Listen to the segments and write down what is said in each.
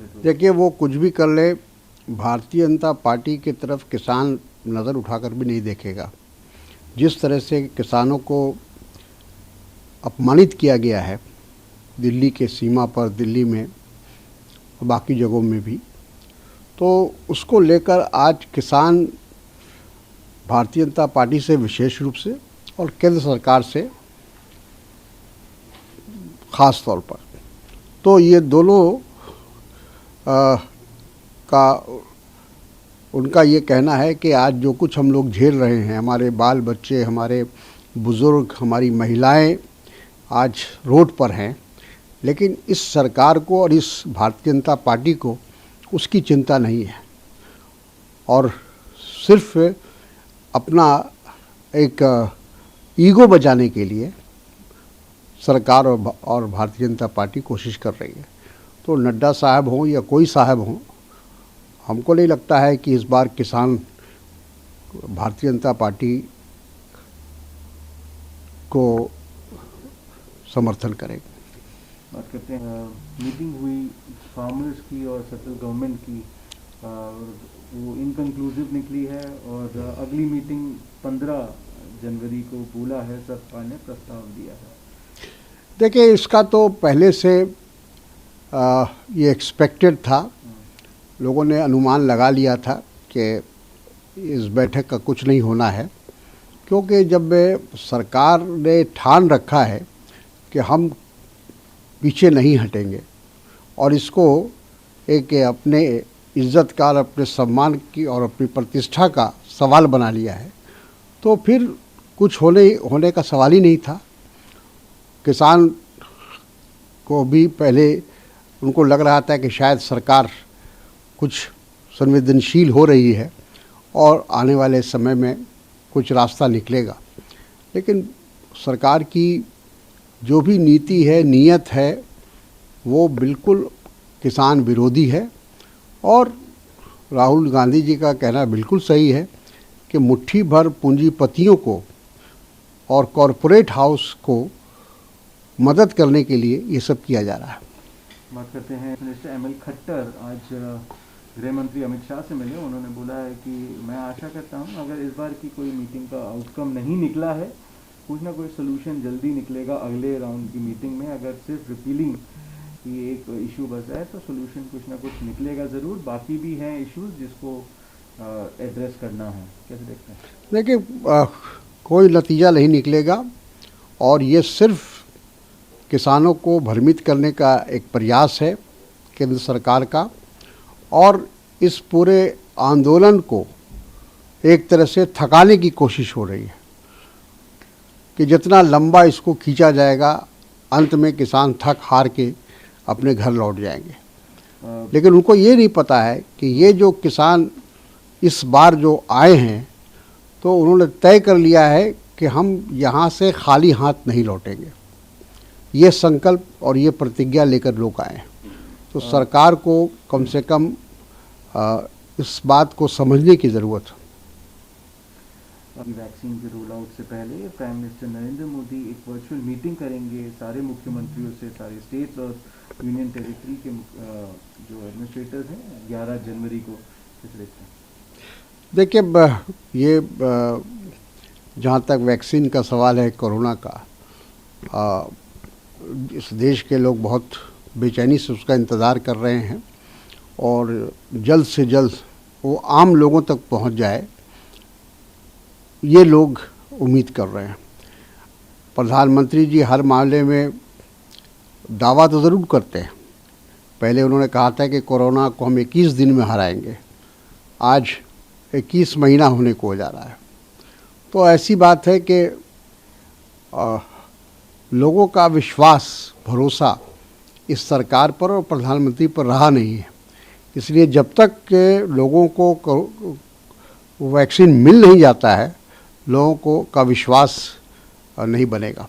देखिए, वो कुछ भी कर ले, भारतीय जनता पार्टी की तरफ किसान नज़र उठाकर भी नहीं देखेगा। जिस तरह से किसानों को अपमानित किया गया है दिल्ली के सीमा पर, दिल्ली में और बाकी जगहों में भी, तो उसको लेकर आज किसान भारतीय जनता पार्टी से विशेष रूप से और केंद्र सरकार से ख़ास तौर पर, तो ये दोनों का उनका ये कहना है कि आज जो कुछ हम लोग झेल रहे हैं, हमारे बाल बच्चे, हमारे बुज़ुर्ग, हमारी महिलाएं आज रोड पर हैं, लेकिन इस सरकार को और इस भारतीय जनता पार्टी को उसकी चिंता नहीं है और सिर्फ अपना एक ईगो बचाने के लिए सरकार और भारतीय जनता पार्टी कोशिश कर रही है। तो नड्डा साहब हों या कोई साहब हों, हमको नहीं लगता है कि इस बार किसान भारतीय जनता पार्टी को समर्थन करेंगे। बात करते हैं, मीटिंग हुई फार्मर्स की और सेंट्रल गवर्नमेंट की, वो इनकन्क्लूसिव निकली है और अगली मीटिंग 15 जनवरी को बोला है, सरकार ने प्रस्ताव दिया है। देखिए, इसका तो पहले से ये एक्सपेक्टेड था, लोगों ने अनुमान लगा लिया था कि इस बैठक का कुछ नहीं होना है, क्योंकि जब सरकार ने ठान रखा है कि हम पीछे नहीं हटेंगे और इसको एक अपने इज्जत का और अपने सम्मान की और अपनी प्रतिष्ठा का सवाल बना लिया है, तो फिर कुछ होने का सवाल ही नहीं था। किसान को भी पहले उनको लग रहा था कि शायद सरकार कुछ संवेदनशील हो रही है और आने वाले समय में कुछ रास्ता निकलेगा, लेकिन सरकार की जो भी नीति है, नीयत है, वो बिल्कुल किसान विरोधी है। और राहुल गांधी जी का कहना बिल्कुल सही है कि मुट्ठी भर पूंजीपतियों को और कॉरपोरेट हाउस को मदद करने के लिए ये सब किया जा रहा है। बात करते हैं, मिनिस्टर एमएल खट्टर आज गृह मंत्री अमित शाह से मिले। उन्होंने बोला है कि मैं आशा करता हूं अगर इस बार की कोई मीटिंग का आउटकम नहीं निकला है, कुछ ना कोई सोल्यूशन जल्दी निकलेगा अगले राउंड की मीटिंग में। अगर सिर्फ रिपीलिंग की एक इशू बचा है तो सोल्यूशन कुछ ना कुछ निकलेगा ज़रूर। बाकी भी हैं इश्यूज जिसको एड्रेस करना है। कैसे देखते हैं? देखिए, कोई नतीजा नहीं निकलेगा और ये सिर्फ किसानों को भ्रमित करने का एक प्रयास है केंद्र सरकार का, और इस पूरे आंदोलन को एक तरह से थकाने की कोशिश हो रही है कि जितना लंबा इसको खींचा जाएगा, अंत में किसान थक हार के अपने घर लौट जाएंगे। लेकिन उनको ये नहीं पता है कि ये जो किसान इस बार जो आए हैं, तो उन्होंने तय कर लिया है कि हम यहाँ से खाली हाथ नहीं लौटेंगे। ये संकल्प और ये प्रतिज्ञा लेकर लोग आए हैं। तो सरकार को कम से कम इस बात को समझने की ज़रूरत है। वैक्सीन के रोल आउट से पहले प्राइम मिनिस्टर नरेंद्र मोदी एक वर्चुअल मीटिंग करेंगे सारे मुख्यमंत्रियों से, सारे स्टेट्स और यूनियन टेरिटरी के जो एडमिनिस्ट्रेटर्स हैं 11 जनवरी को। किस देखते हैं? देखिए, ये जहाँ तक वैक्सीन का सवाल है कोरोना का, इस देश के लोग बहुत बेचैनी से उसका इंतज़ार कर रहे हैं और जल्द से जल्द वो आम लोगों तक पहुंच जाए, ये लोग उम्मीद कर रहे हैं। प्रधानमंत्री जी हर मामले में दावा तो ज़रूर करते हैं। पहले उन्होंने कहा था कि कोरोना को हम 21 दिन में हराएंगे, आज 21 महीना होने को हो जा रहा है। तो ऐसी बात है कि लोगों का विश्वास, भरोसा इस सरकार पर और प्रधानमंत्री पर रहा नहीं है। इसलिए जब तक के लोगों को वैक्सीन मिल नहीं जाता है, लोगों को का विश्वास नहीं बनेगा।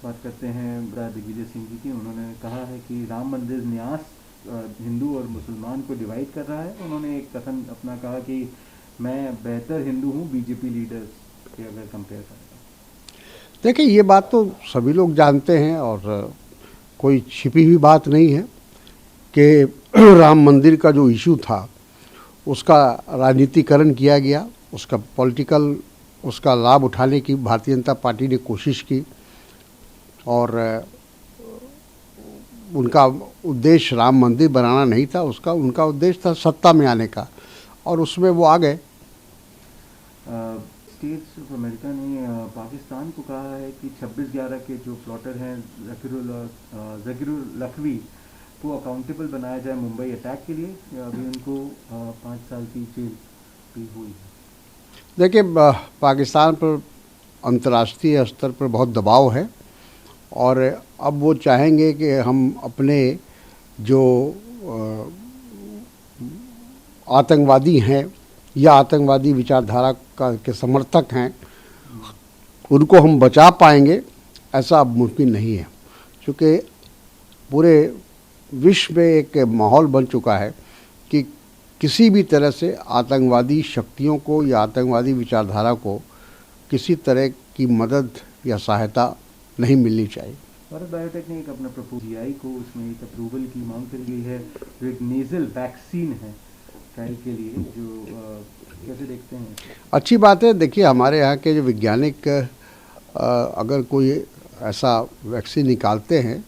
बात करते हैं दिग्विजय सिंह जी की। उन्होंने कहा है कि राम मंदिर न्यास हिंदू और मुसलमान को डिवाइड कर रहा है। उन्होंने एक कथन अपना कहा कि मैं बेहतर हिंदू हूँ बीजेपी लीडर्स के अगर कंपेयर करें। देखिए, ये बात तो सभी लोग जानते हैं और कोई छिपी हुई बात नहीं है कि राम मंदिर का जो इशू था उसका राजनीतिकरण किया गया, उसका पॉलिटिकल उसका लाभ उठाने की भारतीय जनता पार्टी ने कोशिश की और उनका उद्देश्य राम मंदिर बनाना नहीं था, उनका उद्देश्य था सत्ता में आने का और उसमें वो आ गए। स्टेट्स ऑफ अमेरिका ने पाकिस्तान को कहा है कि 26/11 के जो प्लॉटर हैं ज़कीरुल लखवी को अकाउंटेबल बनाया जाए मुंबई अटैक के लिए। अभी उनको 5 साल की जेल भी हुई है। देखिए, पाकिस्तान पर अंतर्राष्ट्रीय स्तर पर बहुत दबाव है और अब वो चाहेंगे कि हम अपने जो आतंकवादी हैं या आतंकवादी विचारधारा के समर्थक हैं उनको हम बचा पाएंगे, ऐसा अब मुमकिन नहीं है, क्योंकि पूरे विश्व में एक माहौल बन चुका है कि किसी भी तरह से आतंकवादी शक्तियों को या आतंकवादी विचारधारा को किसी तरह की मदद या सहायता नहीं मिलनी चाहिए। भारत बायोटेक ने एक अपना प्रपोजल को उसमें एक अप्रूवल की मांग करी गई है जो एक नेजल वैक्सीन है ट्रायल के लिए, जो कैसे देखते हैं? अच्छी बात है। देखिए, हमारे यहाँ के जो वैज्ञानिक अगर कोई ऐसा वैक्सीन निकालते हैं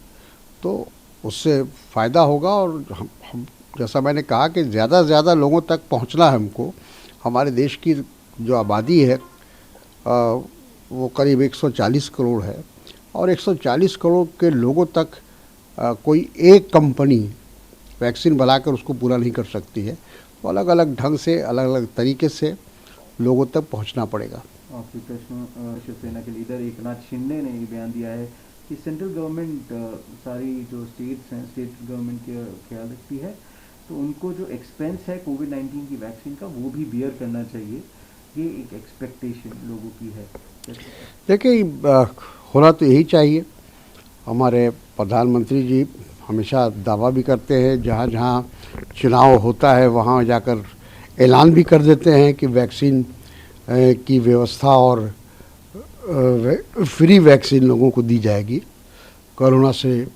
तो उससे फ़ायदा होगा और हम जैसा मैंने कहा कि ज़्यादा से ज़्यादा लोगों तक पहुँचना है हमको। हमारे देश की जो आबादी है वो करीब 140 करोड़ है और 140 करोड़ के लोगों तक कोई एक कंपनी वैक्सीन बनाकर उसको पूरा नहीं कर सकती है, तो अलग अलग ढंग से अलग अलग तरीके से लोगों तक पहुंचना पड़ेगा। आखिरी प्रश्न, शिवसेना के लीडर एकनाथ शिंदे ने ये बयान दिया है कि सेंट्रल गवर्नमेंट सारी जो स्टेट्स हैं स्टेट गवर्नमेंट का ख्याल रखती है, तो उनको जो एक्सपेंस है कोविड-19 की वैक्सीन का वो भी बियर करना चाहिए। ये एक एक्सपेक्टेशन लोगों की है। देखिए, होना तो यही चाहिए। हमारे प्रधानमंत्री जी हमेशा दावा भी करते हैं, जहाँ जहाँ चुनाव होता है वहाँ जाकर ऐलान भी कर देते हैं कि वैक्सीन की व्यवस्था और फ्री वैक्सीन लोगों को दी जाएगी, कोरोना से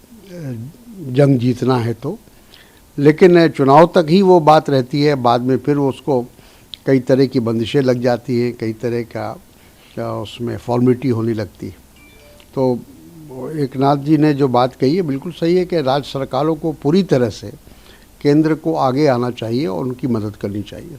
जंग जीतना है तो। लेकिन चुनाव तक ही वो बात रहती है, बाद में फिर उसको कई तरह की बंदिशें लग जाती हैं, कई तरह का उसमें फॉर्मेलिटी होने लगती है। तो एकनाथ जी ने जो बात कही है बिल्कुल सही है कि राज्य सरकारों को पूरी तरह से केंद्र को आगे आना चाहिए और उनकी मदद करनी चाहिए।